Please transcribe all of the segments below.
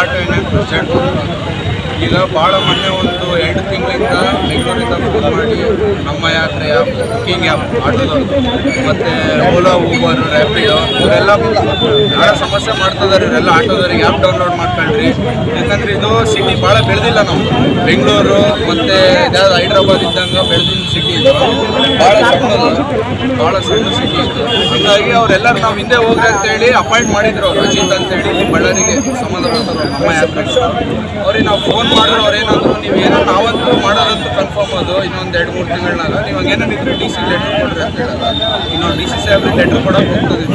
Auto union president. ಈಗ ಭಾಳ ಮೊನ್ನೆ ಒಂದು 2 ತಿಂಗಳಿಂದ ಬೆಂಗಳೂರಿಂದ ಫೋನ್ ಮಾಡಿ ನಮ್ಮ ಯಾತ್ರೆ ಆ್ಯಪ್, ಬುಕ್ಕಿಂಗ್ ಆ್ಯಪ್ ಆಟೋದವ್ರದ್ದು ಮತ್ತು ಓಲಾ, ಊಬರ್, ರ್ಯಾಪಿಡೋ ಇವರೆಲ್ಲ ಭಾಳ ಸಮಸ್ಯೆ ಮಾಡ್ತಿದ್ದಾರೆ. ಇವರೆಲ್ಲ ಆಟೋದವ್ರಿಗೆ ಆ್ಯಪ್ ಡೌನ್ಲೋಡ್ ಮಾಡ್ಕೊಂಡ್ರಿ. ಯಾಕಂದರೆ ಇದು ಸಿಟಿ ಭಾಳ ಬೆಳೆದಿಲ್ಲ. ನಾವು ಬೆಂಗಳೂರು ಮತ್ತು ಇದ್ಯಾವುದು ಹೈದ್ರಾಬಾದ್ ಇದ್ದಂಗೆ ಬೆಳೆದಿದ್ದ ಸಿಟಿ ಇದು. ಭಾಳ ಸಣ್ಣ ಸಿಟಿ ಇತ್ತು. ಹಾಗಾಗಿ ಅವರೆಲ್ಲರೂ ನಾವು ಹಿಂದೆ ಹೋಗ್ರಿ ಅಂತೇಳಿ ಅಪಾಯಿಂಟ್ ಮಾಡಿದ್ರು ಅವರು, ಅಜಿತ್ ಅಂತೇಳಿ ಇಲ್ಲಿ ಬಳ್ಳಾರಿಗೆ ಸಂಬಂಧಪಟ್ಟರು ನಮ್ಮ ಯಾತ್ರೆಗೆ. ಅವ್ರಿಗೆ ನಾವು ಫೋನ್ ಮಾಡಿದ್ರು, ಅವ್ರೇನಂದ್ರು ನೀವೇನೋ ನಾವಂತೂ ಮಾಡೋದಂತೂ ಕನ್ಫರ್ಮ್ ಅದು ಇನ್ನೊಂದು 2-3 ತಿಂಗಳಾಗ ನೀವು ಹಂಗೇನೇನು ಇದ್ರೆ DC ಲೆಟ್ರ್ ಕೊಡ್ರಿ ಅಂತ ಹೇಳಲ್ಲ. ಇನ್ನೊಂದು DC ಸಾಹೇಬ್ರಿಗೆ ಲೆಟ್ರ್ ಕೊಡೋಕೆ ಹೋಗ್ತದೆ.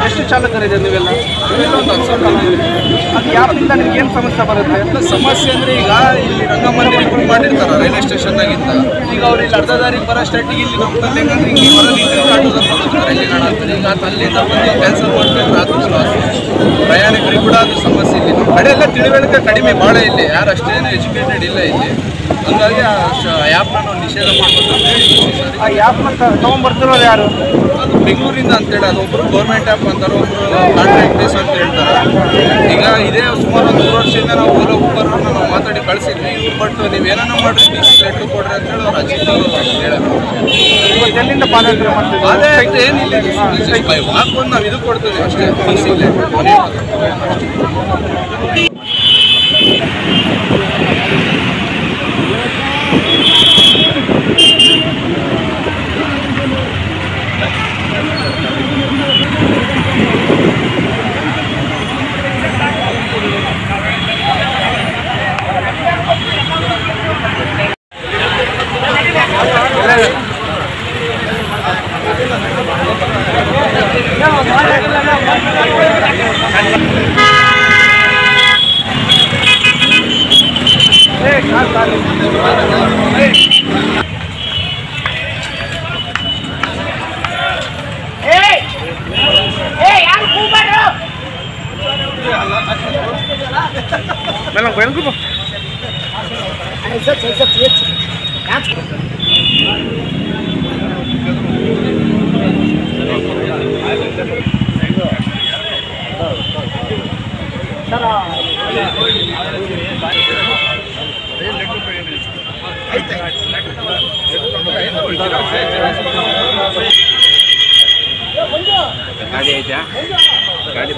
ಎಷ್ಟು ಚಾಲಕರಿದೆ ನೀವೆಲ್ಲ? ಒಂದು 10,000. ಅದು ಯಾರಿಂದ ನಿಮ್ಗೆ ಏನು ಸಮಸ್ಯೆ ಬರುತ್ತೆ? ಸಮಸ್ಯೆ ಅಂದರೆ ಈಗ ಇಲ್ಲಿ ರಂಗಮಂದಿರಗಳು ಮಾಡಿರ್ತಾರೆ ರೈಲ್ವೆ ಸ್ಟೇಷನ್ನಾಗಿಂತ. ಈಗ ಅವ್ರು ಇಲ್ಲಿ ಅರ್ಧ ದಾರಿಗೆ ಬರೋ ಸ್ಟಾರ್ಟಿಗೆ ಇಲ್ಲಿ ನಮ್ಮ ತಲೆ ಹೆಂಗಂದ್ರೆ ಹಿಂಗೆ ಹೊರಗೆ ಆಟೋದಲ್ಲಿ ಬರ್ತಾರೆ ಇಲ್ಲಿ ಕಾಣಂತಾರೆ. ಈಗ ಅಲ್ಲಿಂದ ಬಂದು ಕ್ಯಾನ್ಸಲ್ ಮಾಡ್ಕೊಂಡು ರಾತ್ರಿ ಲಾಸ್. ಪ್ರಯಾಣಿಕರಿಗೆ ಕೂಡ ಅದು ಸಮಸ್ಯೆ ಇಲ್ಲಿ. ನಮ್ಮ ಕಡೆ ಎಲ್ಲ ತಿಳುವಳಿಕೆ ಕಡಿಮೆ ಭಾಳ ಇಲ್ಲಿ, ಯಾರು ಅಷ್ಟೇನು ಎಜುಕೇಟೆಡ್ ಇಲ್ಲ ಇಲ್ಲಿ. ಹಂಗಾಗಿ ಆ ಆ್ಯಪ್ನ ನಾವು ನಿಷೇಧ ಮಾಡ್ಬೋದು. ಆ ಆ್ಯಪ್ನ ತೊಗೊಂಬರ್ತಿರೋರು ಯಾರು? ಅದು ಬೆಂಗಳೂರಿಂದ ಅಂತೇಳಿ, ಅದೊಬ್ಬರು ಗೌರ್ಮೆಂಟ್ ಆ್ಯಪ್ ಅಂತಾರೆ, ಒಬ್ಬರು ಕಾಂಟ್ರಾಕ್ಟ್ ಬೇಸ್ ಅಂತ ಹೇಳ್ತಾರೆ. ಈಗ ಇದೇ ಸುಮಾರು ಒಂದು 3 ವರ್ಷದಿಂದ ನಾವು ಓಲಾ ಊಬರ್ನ ನಾವು ಮಾತಾಡಿ ಕಳಿಸಿದ್ವಿ. ಬಟ್ ನೀವೇನೋ ಮಾಡಿರಿ DC ಲೆಟ್ರ್ ಕೊಡ್ರಿ ಅಂತೇಳಿ ಅವ್ರು ಅಜಿತ್ ಹೇಳೋದು. ಎಲ್ಲಿಂದ ಪಾದಯಾತ್ರೆ ಮಾಡ್ತೀವಿ? ಪಾದಯಾತ್ರೆ ಏನಿಲ್ಲ, ಹಾಕೊಂಡು ನಾವು ಇದು ಕೊಡ್ತೀವಿ ಅಷ್ಟೇ, DC ಲೆಟ್ರ್. ಗಾಡಿ ಐತಾ? ಗಾಡಿ